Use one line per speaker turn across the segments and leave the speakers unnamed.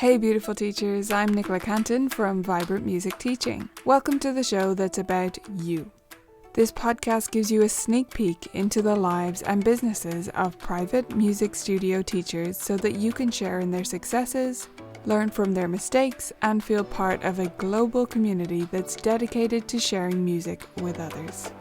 Hey beautiful teachers, I'm Nicola Canton from Vibrant Music Teaching. Welcome to the show that's about you. This podcast gives you a sneak peek into the lives and businesses of private music studio teachers so that you can share in their successes, learn from their mistakes, and feel part of a global community that's dedicated to sharing music with others.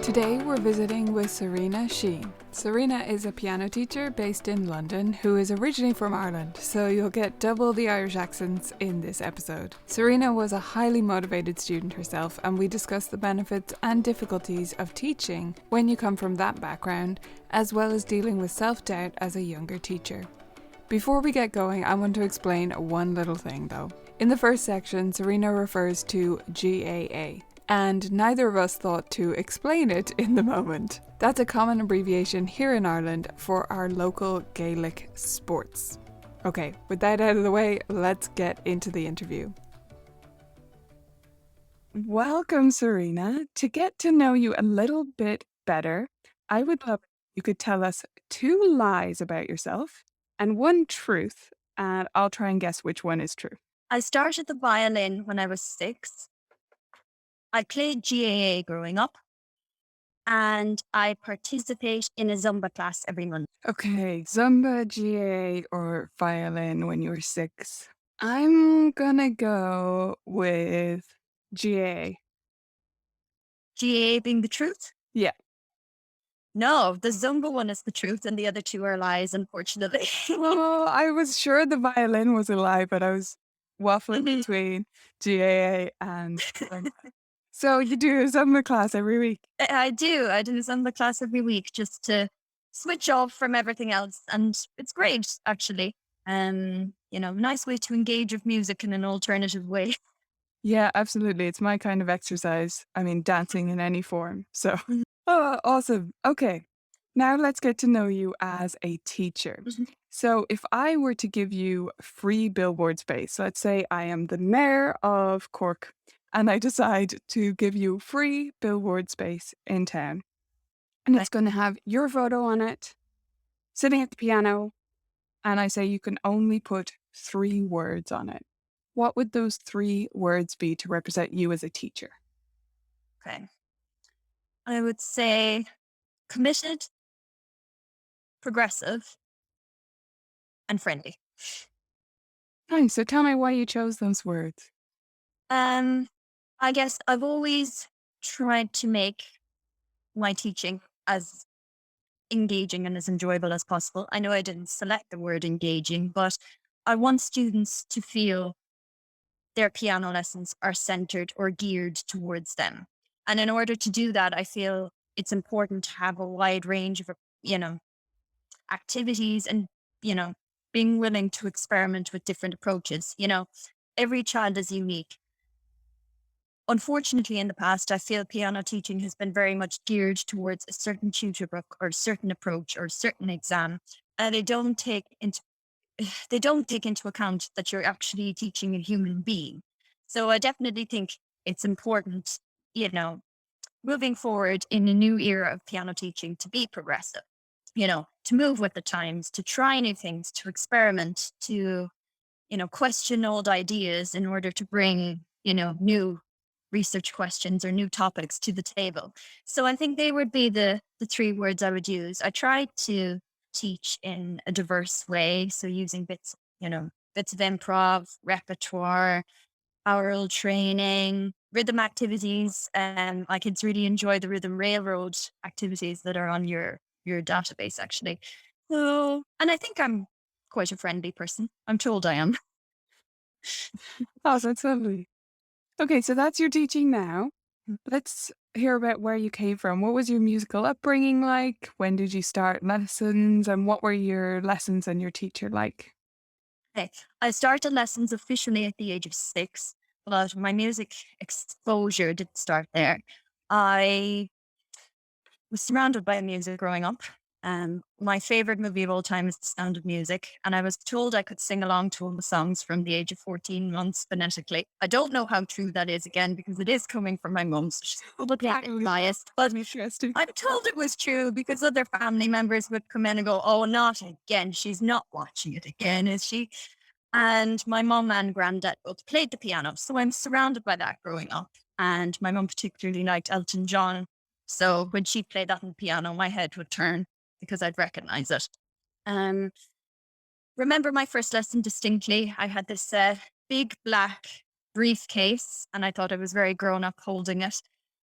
Today we're visiting with Serena Sheane. Serena is a piano teacher based in London who is originally from Ireland, so you'll get double the Irish accents in this episode. Serena was a highly motivated student herself, and we discuss the benefits and difficulties of teaching when you come from that background, as well as dealing with self-doubt as a younger teacher. Before we get going, I want to explain one little thing though. In the first section, Serena refers to GAA. And neither of us thought to explain it in the moment. That's a common abbreviation here in Ireland for our local Gaelic sports. Okay, with that out of the way, let's get into the interview. Welcome, Serena. To get to know you a little bit better, I would love if you could tell us 2 lies about yourself and 1 truth, and I'll try and guess which one is true.
I started the violin when I was 6. I played GAA growing up, and I participate in a Zumba class every month.
Okay, Zumba, GA, or violin when you were 6. I'm gonna go with GA.
GAA being the truth?
Yeah.
No, the Zumba one is the truth, and the other 2 are lies, unfortunately.
Well, I was sure the violin was a lie, but I was waffling between GAA and Zumba. So you do a Zumba class every week?
I do. I do the Zumba class every week just to switch off from everything else, and it's great, actually. Nice way to engage with music in an alternative way.
Yeah, absolutely. It's my kind of exercise. I mean, dancing in any form. So, oh, awesome. Okay. Now let's get to know you as a teacher. So, if I were to give you free billboard space, let's say I am the mayor of Cork and I decide to give you free billboard space in town, and it's going to have your photo on it, sitting at the piano, and I say you can only put 3 words on it. What would those 3 words be to represent you as a teacher?
Okay. I would say committed, progressive, and friendly.
Nice. So tell me why you chose those words.
I guess I've always tried to make my teaching as engaging and as enjoyable as possible. I know I didn't select the word engaging, but I want students to feel their piano lessons are centered or geared towards them. And in order to do that, I feel it's important to have a wide range of, activities and, being willing to experiment with different approaches. Every child is unique. Unfortunately, in the past, I feel piano teaching has been very much geared towards a certain tutor book or a certain approach or a certain exam. And they don't take into account that you're actually teaching a human being. So I definitely think it's important, moving forward in a new era of piano teaching to be progressive, to move with the times, to try new things, to experiment, to, question old ideas in order to bring, new research questions or new topics to the table. So I think they would be the 3 words I would use. I try to teach in a diverse way. So using bits of improv, repertoire, oral training, rhythm activities. My kids really enjoy the rhythm railroad activities that are on your database, actually. So, and I think I'm quite a friendly person. I'm told I am.
Oh, that's lovely. Okay, so that's your teaching now. Let's hear about where you came from. What was your musical upbringing like? When did you start lessons? And what were your lessons and your teacher like?
Okay. I started lessons officially at the age of 6, but my music exposure didn't start there. I was surrounded by music growing up. My favorite movie of all time is The Sound of Music, and I was told I could sing along to all the songs from the age of 14 months phonetically. I don't know how true that is again because it is coming from my mum, so she's probably a bit biased. But
Interesting.
I'm told it was true because other family members would come in and go, "Oh, not again. She's not watching it again, is she?" And my mum and granddad both played the piano. So I'm surrounded by that growing up. And my mum particularly liked Elton John. So when she played that on the piano, my head would turn because I'd recognize it. Um, remember my first lesson distinctly. I had this big black briefcase and I thought I was very grown up holding it.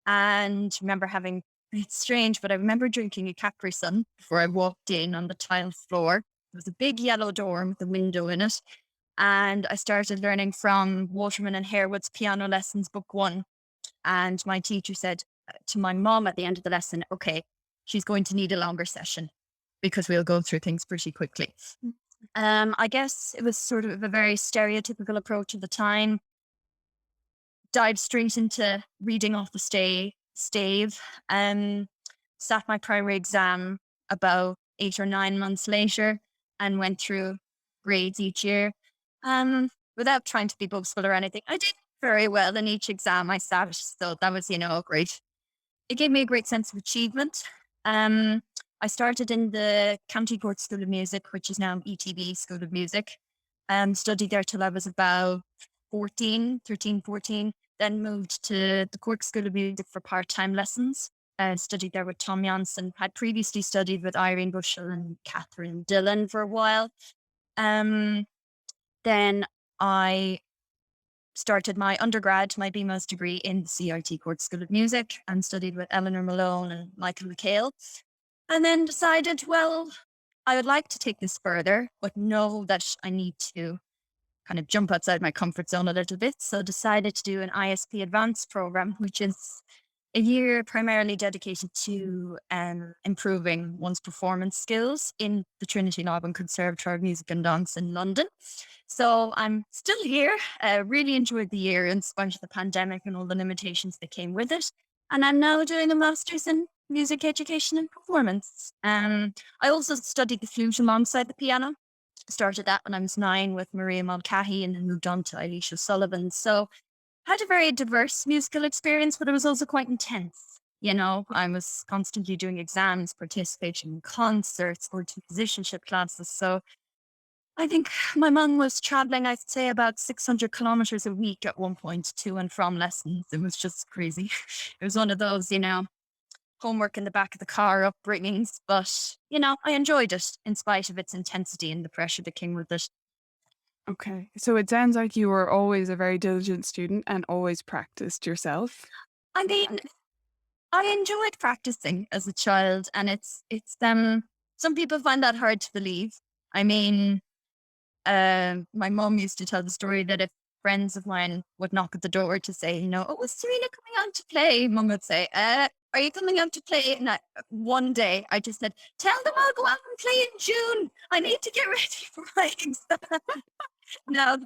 And remember having, it's strange, but I remember drinking a Capri Sun before I walked in on the tile floor. There was a big yellow door with a window in it. And I started learning from Waterman and Harewood's Piano Lessons Book One. And my teacher said to my mom at the end of the lesson, okay, she's going to need a longer session because we'll go through things pretty quickly. I guess it was sort of a very stereotypical approach at the time. Dived straight into reading off the stave. Sat my primary exam about 8 or 9 months later and went through grades each year. Without trying to be boastful or anything, I did very well in each exam I sat. So that was, great. It gave me a great sense of achievement. I started in the County Court School of Music, which is now ETB School of Music. Studied there till I was about 14, then moved to the Cork School of Music for part-time lessons. Studied there with Tom Janssen. Had previously studied with Irene Bushell and Catherine Dillon for a while. Then I started my undergrad, my BMOS degree in the CRT Court School of Music and studied with Eleanor Malone and Michael McHale. And then decided, well, I would like to take this further, but know that I need to kind of jump outside my comfort zone a little bit. So decided to do an ISP advanced program, which is a year primarily dedicated to improving one's performance skills in the Trinity Law and Conservatoire of Music and Dance in London. So I'm still here. Really enjoyed the year in spite of the pandemic and all the limitations that came with it. And I'm now doing a master's in music education and performance. I also studied the flute alongside the piano. Started that when I was 9 with Maria Mulcahy and then moved on to Elisha Sullivan. So had a very diverse musical experience, but it was also quite intense. I was constantly doing exams, participating in concerts, or to musicianship classes. So I think my mum was traveling, I'd say, about 600 kilometers a week at one point to and from lessons. It was just crazy. It was one of those, homework in the back of the car upbringings. But, I enjoyed it in spite of its intensity and the pressure that came with it.
Okay. So it sounds like you were always a very diligent student and always practiced yourself.
I mean, I enjoyed practicing as a child, and it's some people find that hard to believe. I mean, my mom used to tell the story that if friends of mine would knock at the door to say, "Oh, is Serena coming out to play?" Mum would say, "Are you coming out to play?" And one day I just said, "Tell them I'll go out and play in June. I need to get ready for my exam." Now,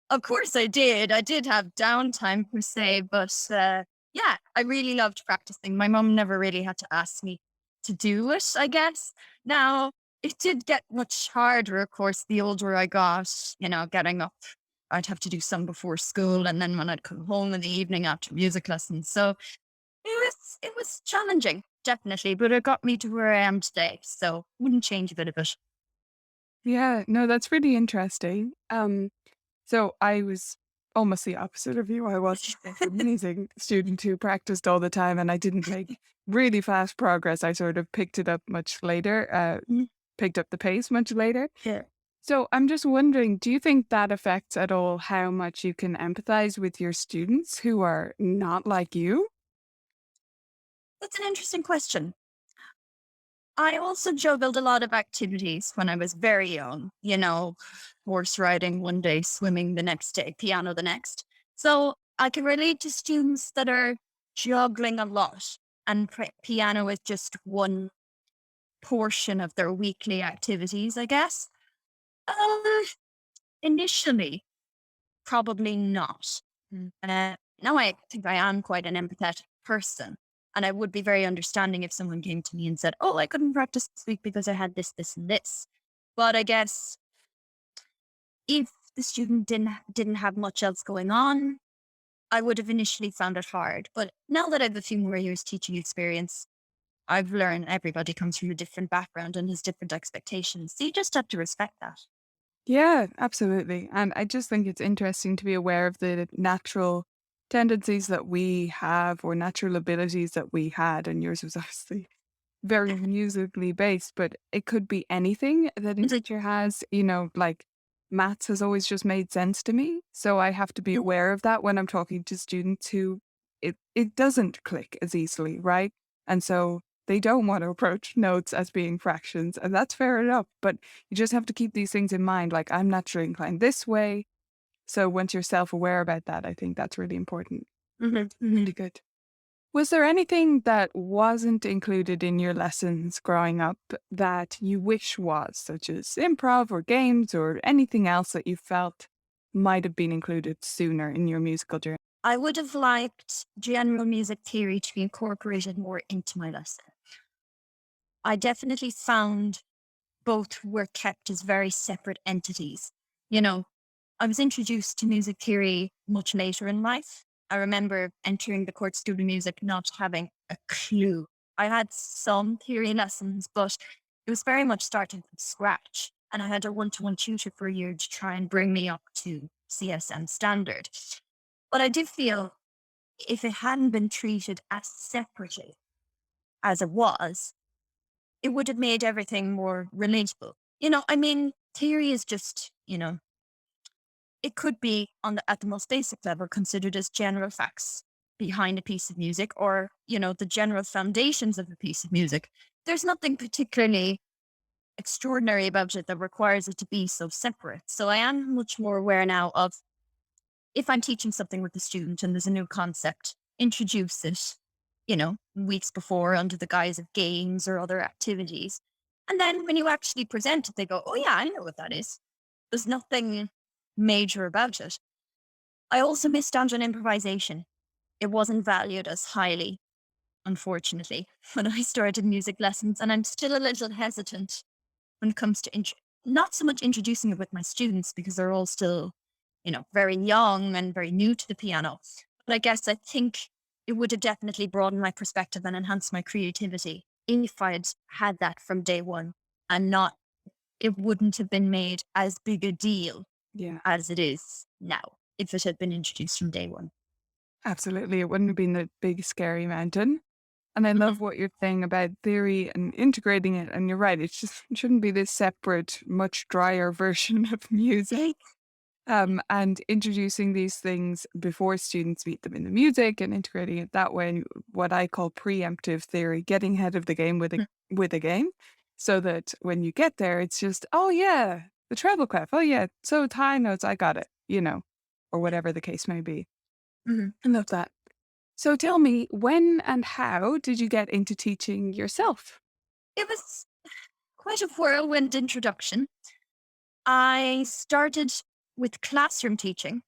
of course I did. I did have downtime per se, but yeah, I really loved practicing. My mum never really had to ask me to do it, I guess. Now, it did get much harder, of course, the older I got, getting up. I'd have to do some before school and then when I'd come home in the evening after music lessons. So it was challenging, definitely, but it got me to where I am today. So wouldn't change a bit of it.
Yeah, no, that's really interesting. So I was almost the opposite of you. I was this amazing student who practiced all the time and I didn't make really fast progress. I sort of picked it up much later, picked up the pace much later.
Yeah.
So I'm just wondering, do you think that affects at all how much you can empathize with your students who are not like you?
That's an interesting question. I also juggled a lot of activities when I was very young, horse riding one day, swimming the next day, piano the next. So I can relate to students that are juggling a lot and piano is just one portion of their weekly activities, I guess. Uh, initially, probably not.
Mm.
Now I think I am quite an empathetic person. And I would be very understanding if someone came to me and said, oh, I couldn't practice this week because I had this, this, and this. But I guess if the student didn't have much else going on, I would have initially found it hard. But now that I have a few more years teaching experience, I've learned everybody comes from a different background and has different expectations. So you just have to respect that.
Yeah, absolutely. And I just think it's interesting to be aware of the natural tendencies that we have or natural abilities that we had. And yours was obviously very musically based, but it could be anything that a
It's like,
teacher has, like maths has always just made sense to me. So I have to be aware of that when I'm talking to students who it doesn't click as easily, right? And so they don't want to approach notes as being fractions, and that's fair enough. But you just have to keep these things in mind. Like, I'm naturally inclined this way. So once you're self aware about that, I think that's really important.
mhm,
Really
mhm.
good. Was there anything that wasn't included in your lessons growing up that you wish was, such as improv or games or anything else that you felt might have been included sooner in your musical journey?
I would have liked general music theory to be incorporated more into my lesson. I definitely found both were kept as very separate entities. You know, I was introduced to music theory much later in life. I remember entering the court school of music not having a clue. I had some theory lessons, but it was very much starting from scratch. And I had a one-to-one tutor for a year to try and bring me up to CSM standard. But I do feel if it hadn't been treated as separately as it was, it would have made everything more relatable. I mean, theory is just, it could be at the most basic level considered as general facts behind a piece of music or, the general foundations of a piece of music. There's nothing particularly extraordinary about it that requires it to be so separate. So I am much more aware now of if I'm teaching something with the student and there's a new concept, introduce it, weeks before under the guise of games or other activities. And then when you actually present it, they go, oh, yeah, I know what that is. There's nothing major about it. I also missed out on improvisation. It wasn't valued as highly, unfortunately, when I started music lessons. And I'm still a little hesitant when it comes to not so much introducing it with my students because they're all still, very young and very new to the piano. But I guess I think it would have definitely broadened my perspective and enhanced my creativity if I'd had that from day one and not, it wouldn't have been made as big a deal
Yeah,
as it is now if it had been introduced from day one.
absolutely. It wouldn't have been the big scary mountain. And I
Mhm.
love what you're saying about theory and integrating it. And you're right, it shouldn't be this separate, much drier version of music. And introducing these things before students meet them in the music and integrating it that way, what I call preemptive theory, getting ahead of the game with a game, so that when you get there, it's just, oh yeah, the treble clef, oh yeah, so it's high notes, I got it, or whatever the case may be.
Mhm.
I love that. So tell me, when and how did you get into teaching yourself?
It was quite a whirlwind introduction. I started with classroom teaching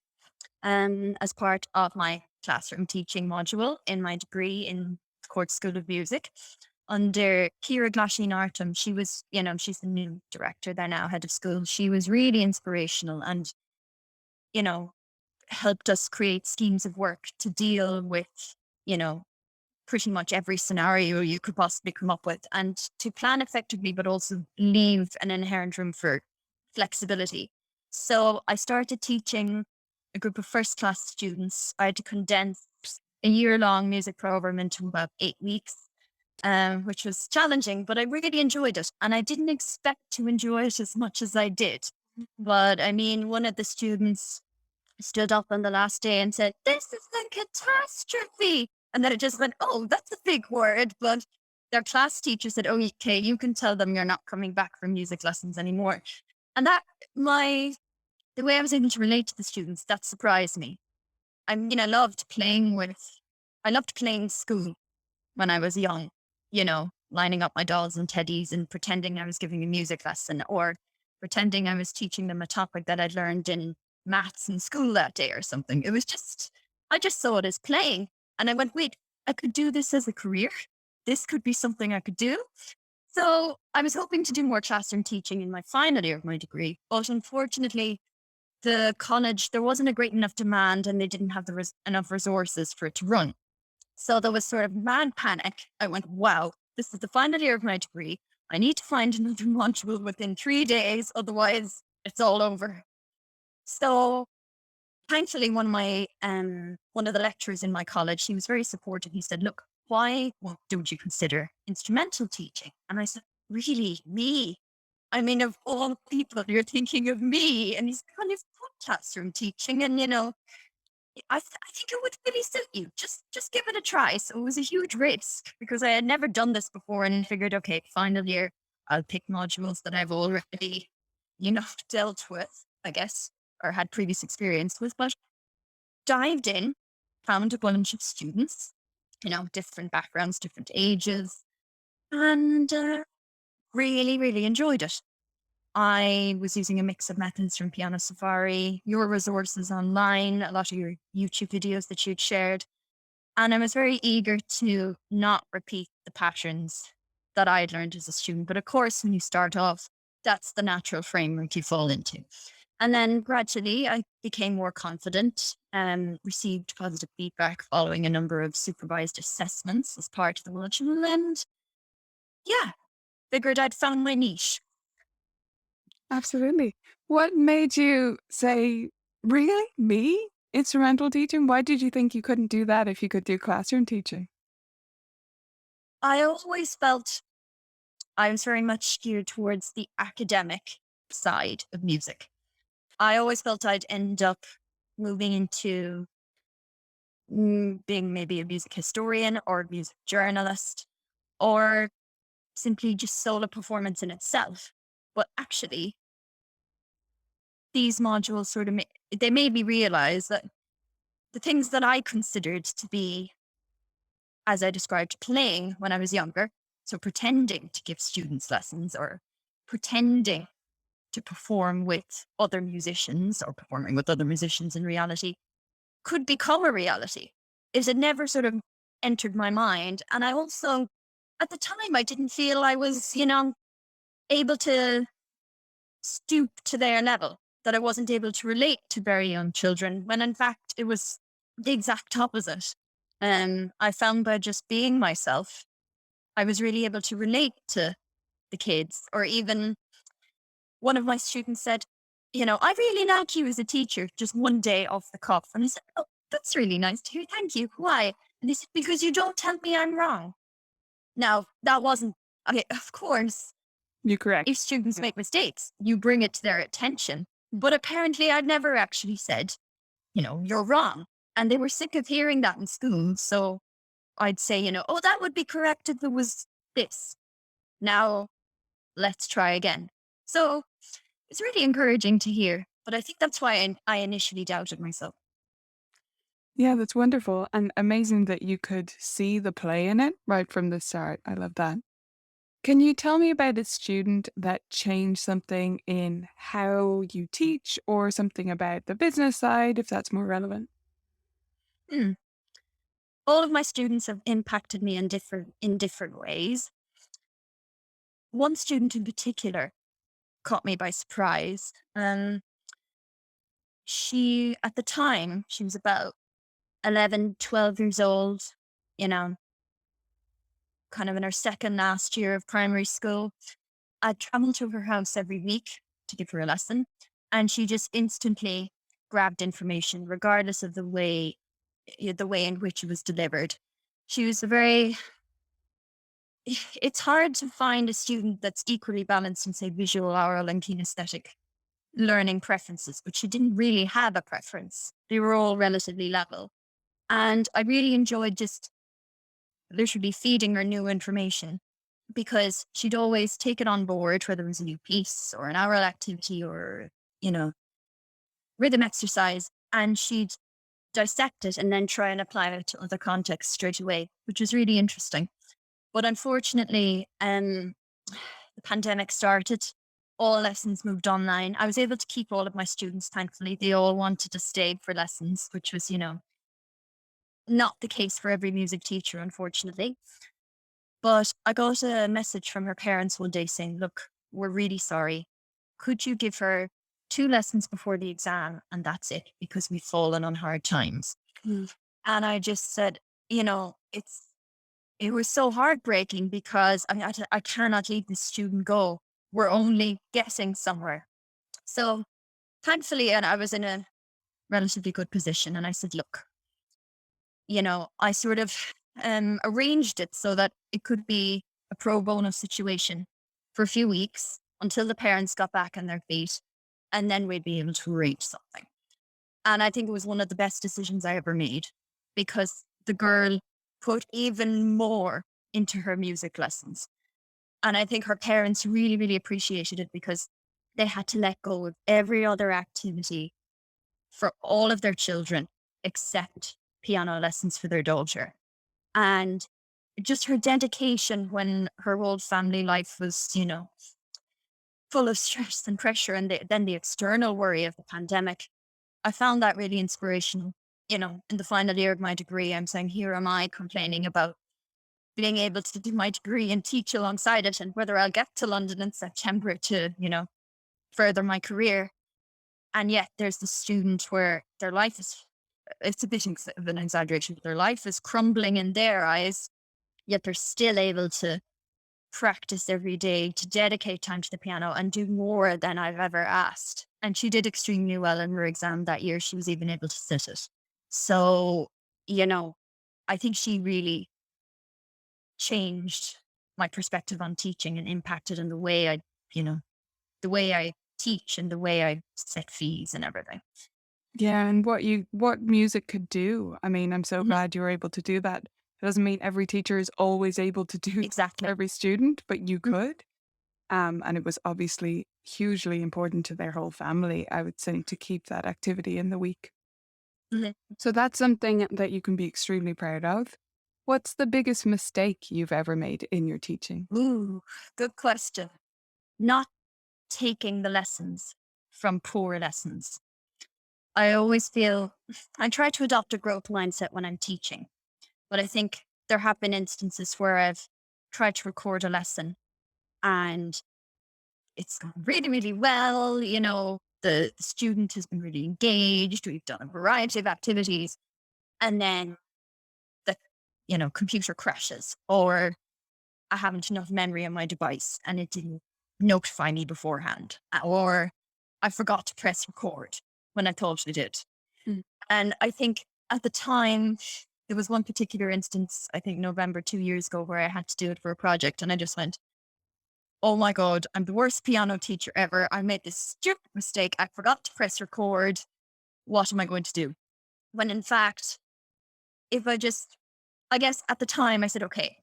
as part of my classroom teaching module in my degree in Court School of Music under Kira Glasheen Artem. She was, she's the new director there now, head of school. She was really inspirational and, you know, helped us create schemes of work to deal with, you know, pretty much every scenario you could possibly come up with and to plan effectively, but also leave an inherent room for flexibility. So I started teaching a group of first class students. I had to condense a year long music program into about 8 weeks, which was challenging, but I really enjoyed it. And I didn't expect to enjoy it as much as I did. But I mean, one of the students stood up on the last day and said, "This is a catastrophe." And then it just went, "Oh, that's a big word." But their class teacher said, "Oh, okay, you can tell them you're not coming back for music lessons anymore." And the way I was able to relate to the students, that surprised me. I loved playing school when I was young, lining up my dolls and teddies and pretending I was giving a music lesson or pretending I was teaching them a topic that I'd learned in maths in school that day or something. I just saw it as playing. And I went, wait, I could do this as a career. This could be something I could do. So I was hoping to do more classroom teaching in my final year of my degree, but unfortunately, the college, there wasn't a great enough demand and they didn't have enough resources for it to run. So there was sort of mad panic. I went, wow, this is the final year of my degree. I need to find another module within 3 days. Otherwise, it's all over. So thankfully, one of the lecturers in my college, he was very supportive. He said, "Look, why don't you consider instrumental teaching?" And I said, "Really, me? I mean, of all people, you're thinking of me." And he's kind of classroom teaching, and I think it would really suit you. Just give it a try. So it was a huge risk because I had never done this before, and figured, okay, final year, I'll pick modules that I've already, dealt with, I guess, or had previous experience with. But dived in, found a bunch of students, different backgrounds, different ages, and really, really enjoyed it. I was using a mix of methods from Piano Safari, your resources online, a lot of your YouTube videos that you'd shared. And I was very eager to not repeat the patterns that I had learned as a student. But of course, when you start off, that's the natural framework you fall into. And then gradually I became more confident and received positive feedback following a number of supervised assessments as part of the module. And yeah, figured I'd found my niche.
Absolutely. What made you say, really? Me? Instrumental teaching? Why did you think you couldn't do that if you could do classroom teaching?
I always felt I was very much geared towards the academic side of music. I always felt I'd end up moving into being maybe a music historian or a music journalist or simply just solo performance in itself. But actually, these modules sort of they made me realize that the things that I considered to be, as I described, playing when I was younger, so pretending to give students lessons or pretending to perform with other musicians or performing with other musicians in reality, could become a reality. It had never sort of entered my mind. And I also, at the time, I didn't feel I was, able to stoop to their level, that I wasn't able to relate to very young children, when in fact it was the exact opposite. I found by just being myself, I was really able to relate to the kids. Or even one of my students said, "I really like you as a teacher," just one day off the cuff. And I said, "Oh, that's really nice to hear. Thank you. Why?" And they said, "Because you don't tell me I'm wrong." Now, that wasn't, okay, of course,
You correct.
if students
Yeah.
make mistakes, you bring it to their attention. But apparently, I'd never actually said, "You're wrong." And they were sick of hearing that in school. So I'd say, "Oh, that would be correct if it was this. Now, let's try again." So it's really encouraging to hear. But I think that's why I initially doubted myself.
Yeah, that's wonderful and amazing that you could see the play in it right from the start. I love that. Can you tell me about a student that changed something in how you teach or something about the business side, if that's more relevant?
Hmm. All of my students have impacted me in different ways. One student in particular caught me by surprise. She, at the time, she was about 11, 12 years old, you know, kind of in her second last year of primary school. I traveled to her house every week to give her a lesson, and she just instantly grabbed information, regardless of the way in which it was delivered. She was a very. It's hard to find a student that's equally balanced in, say, visual, oral, and kinesthetic learning preferences, but she didn't really have a preference. They were all relatively level. And I really enjoyed just literally feeding her new information because she'd always take it on board, whether it was a new piece or an oral activity or, you know, rhythm exercise, and she'd dissect it and then try and apply it to other contexts straight away, which was really interesting. But unfortunately, the pandemic started. All lessons moved online. I was able to keep all of my students, thankfully. They all wanted to stay for lessons, which was, not the case for every music teacher, unfortunately. But I got a message from her parents one day saying, look, we're really sorry. Could you give her 2 lessons before the exam and that's it because we've fallen on hard times?
Mm.
And I just said, it was so heartbreaking because I cannot leave this student go. We're only getting somewhere. So thankfully, and I was in a relatively good position. And I said, look, I sort of arranged it so that it could be a pro bono situation for a few weeks until the parents got back on their feet. And then we'd be able to arrange something. And I think it was one of the best decisions I ever made because the girl put even more into her music lessons. And I think her parents really, really appreciated it because they had to let go of every other activity for all of their children except piano lessons for their daughter. And just her dedication when her whole family life was, full of stress and pressure, and then the external worry of the pandemic. I found that really inspirational. In the final year of my degree, I'm saying, here am I complaining about being able to do my degree and teach alongside it, and whether I'll get to London in September to, further my career. And yet there's the student where their life is, it's a bit of an exaggeration, but their life is crumbling in their eyes, yet they're still able to practice every day, to dedicate time to the piano and do more than I've ever asked. And she did extremely well in her exam that year. She was even able to sit it. So, you know, I think she really changed my perspective on teaching and impacted in you know, the way I teach and the way I set fees and everything.
Yeah, and what music could do. I mean, I'm so
Mhm.
glad you were able to do that. It doesn't mean every teacher is always able to do that for
Exactly.
every student, but you
Mm.
could. And it was obviously hugely important to their whole family, I would say, to keep that activity in the week.
Mhm.
So that's something that you can be extremely proud of. What's the biggest mistake you've ever made in your teaching?
Ooh, good question. Not taking the lessons from poor lessons. I always feel I try to adopt a growth mindset when I'm teaching, but I think there have been instances where I've tried to record a lesson and it's gone really, really well. The student has been really engaged. We've done a variety of activities. And then the, computer crashes or I haven't enough memory on my device and it didn't notify me beforehand. Or I forgot to press record when I thought I did.
Mm.
And I think at the time, there was one particular instance, I think November 2 years ago, where I had to do it for a project. And I just went, oh my God, I'm the worst piano teacher ever. I made this stupid mistake. I forgot to press record. What am I going to do? When in fact, if I guess at the time I said, okay,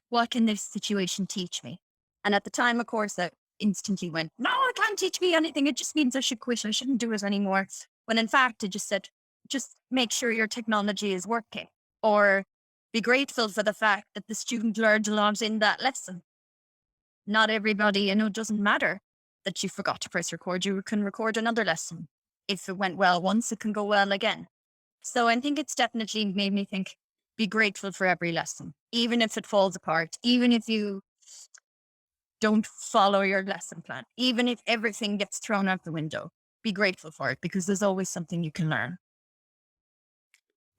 what can this situation teach me? And at the time, of course, I instantly went, no, it can't teach me anything. It just means I should quit. I shouldn't do it anymore. When in fact, it just said, just make sure your technology is working or be grateful for the fact that the student learned a lot in that lesson. Not everybody, it doesn't matter that you forgot to press record. You can record another lesson. If it went well once, it can go well again. So I think it's definitely made me think, be grateful for every lesson, even if it falls apart, even if you don't follow your lesson plan, even if everything gets thrown out the window, be grateful for it because there's always something you can learn.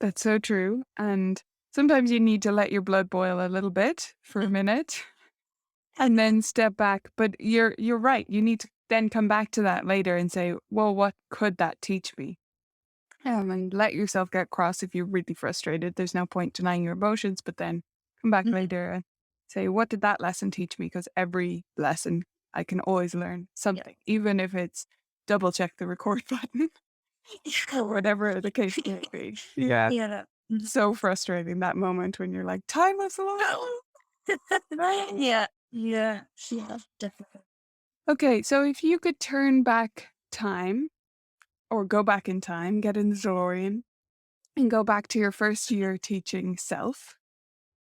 That's so true. And sometimes you need to let your blood boil a little bit for a minute and then step back. But you're right. You need to then come back to that later and say, well, what could that teach me? And let yourself get cross if you're really frustrated. There's no point denying your emotions, but then come back
Mhm.
later and say, what did that lesson teach me? Because every lesson I can always learn
Yeah.
something, even if it's double check the record button or whatever the case may be. Yeah.
Yeah. Mhm.
So frustrating that moment when you're like, time is long.
Yeah. Yeah. Yeah. Definitely.
Okay, so if you could turn back time or go back in time, get in the DeLorean and go back to your first year teaching self,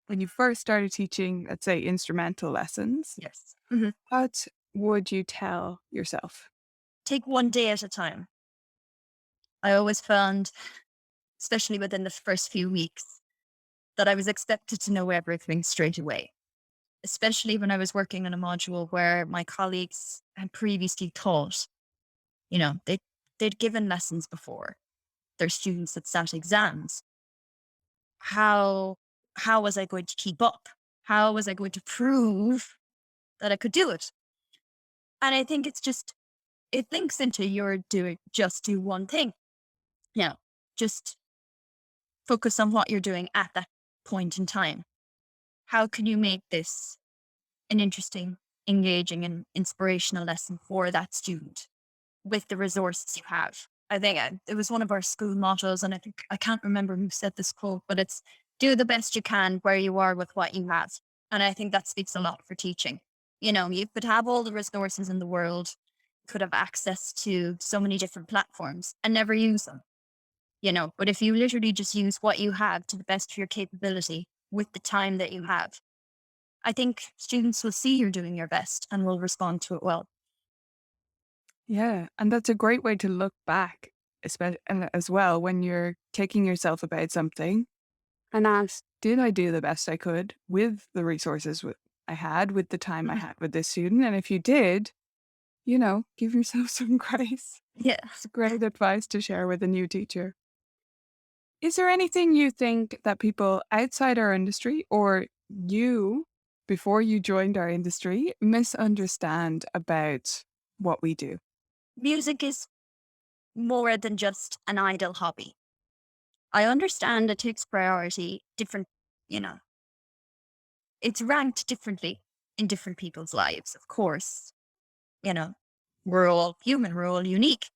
when you first started teaching, let's say, instrumental lessons,
Yes. Mhm.
what would you tell yourself?
Take one day at a time. I always found especially within the first few weeks, that I was expected to know everything straight away, especially when I was working on a module where my colleagues had previously taught. You know, they'd given lessons before. Their students had sat exams. How how was I going to keep up? How was I going to prove that I could do it? And I think it links into your doing just do one thing. You know, just focus on what you're doing at that point in time. How can you make this an interesting, engaging, and inspirational lesson for that student with the resources you have? I think it was one of our school mottos, and I can't remember who said this quote, but it's do the best you can where you are with what you have. And I think that speaks a lot for teaching. You know, you could have all the resources in the world, could have access to so many different platforms and never use them, you know, but if you literally just use what you have to the best of your capability with the time that you have, I think students will see you're doing your best and will respond to it well.
Yeah, and that's a great way to look back, especially and as well when you're kicking yourself about something and ask, did I do the best I could with the resources I had, with the time I
Mhm.
had with this student? And if you did, give yourself some grace.
Yeah.
It's great advice to share with a new teacher. Is there anything you think that people outside our industry or you, before you joined our industry, misunderstand about what we do?
Music is more than just an idle hobby. I understand it takes priority, different, you know, it's ranked differently in different people's lives, of course. You know, we're all human, we're all unique.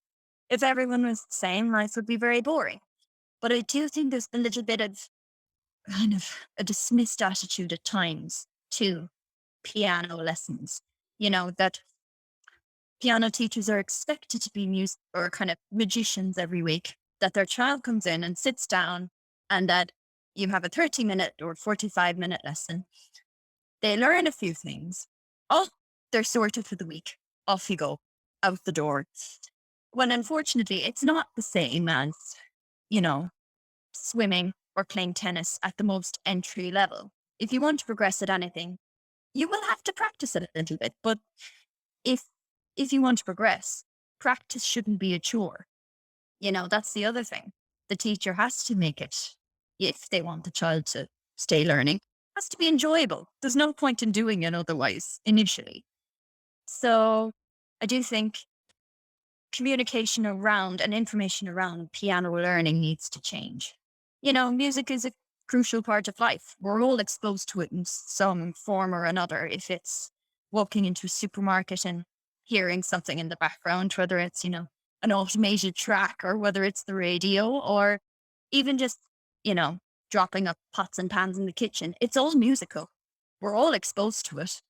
If everyone was the same, life would be very boring. But I do think there's a little bit of kind of a dismissed attitude at times to piano lessons. You know, that piano teachers are expected to be music or kind of magicians every week, that their child comes in and sits down and that you have a 30-minute or 45-minute lesson. They learn a few things. Oh, they're sorted for the week. Off you go, out the door. When unfortunately, it's not the same as, you know, swimming or playing tennis at the most entry level. If you want to progress at anything, you will have to practice it a little bit. But if if you want to progress, practice shouldn't be a chore. You know, that's the other thing. The teacher has to make it, if they want the child to stay learning, has to be enjoyable. There's no point in doing it otherwise initially. So I do think communication around and information around piano learning needs to change. You know, music is a crucial part of life. We're all exposed to it in some form or another. If it's walking into a supermarket and hearing something in the background, whether it's, you know, an automated track or whether it's the radio or even just, you know, dropping up pots and pans in the kitchen, it's all musical. We're all exposed to it.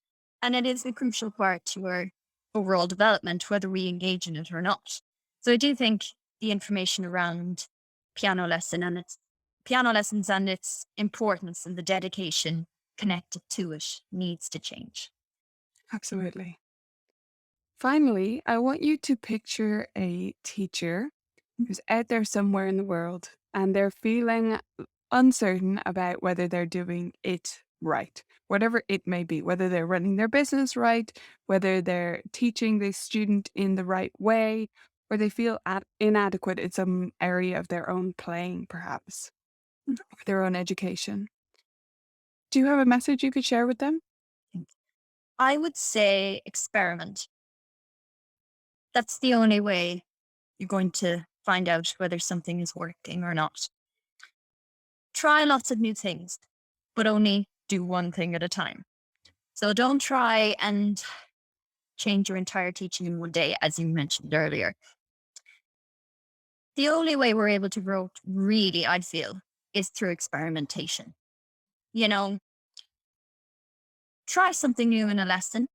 And it is a crucial part to our overall development, whether we engage in it or not. So I do think the information around piano lesson and its piano lessons and its importance and the dedication connected to it needs to change.
Absolutely. Finally, I want you to picture a teacher who's out there somewhere in the world and they're feeling uncertain about whether they're doing it right, whatever it may be, whether they're running their business right, whether they're teaching the student in the right way, or they feel inadequate in some area of their own playing, perhaps, or their own education. Do you have a message you could share with them?
I would say experiment. That's the only way you're going to find out whether something is working or not. Try lots of new things, but only do one thing at a time. So don't try and change your entire teaching in one day, as you mentioned earlier. The only way we're able to grow, really, I feel, is through experimentation. You know, try something new in a lesson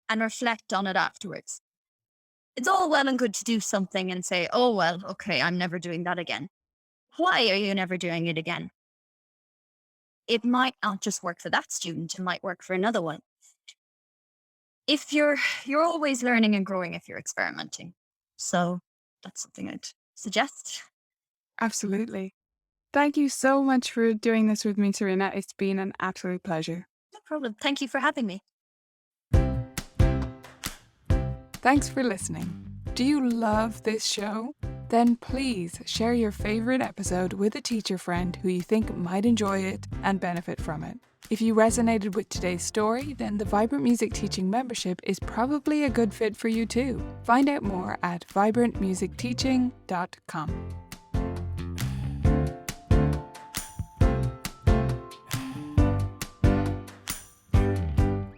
and reflect on it afterwards. It's all well and good to do something and say, oh, well, okay, I'm never doing that again. Why are you never doing it again? It might not just work for that student, it might work for another one. If you're always learning and growing if you're experimenting. So that's something I'd suggest.
Absolutely. Thank you so much for doing this with me, Serena. It's been an absolute pleasure.
No problem. Thank you for having me.
Thanks for listening. Do you love this show? Then please share your favourite episode with a teacher friend who you think might enjoy it and benefit from it. If you resonated with today's story, then the Vibrant Music Teaching membership is probably a good fit for you too. Find out more at vibrantmusicteaching.com.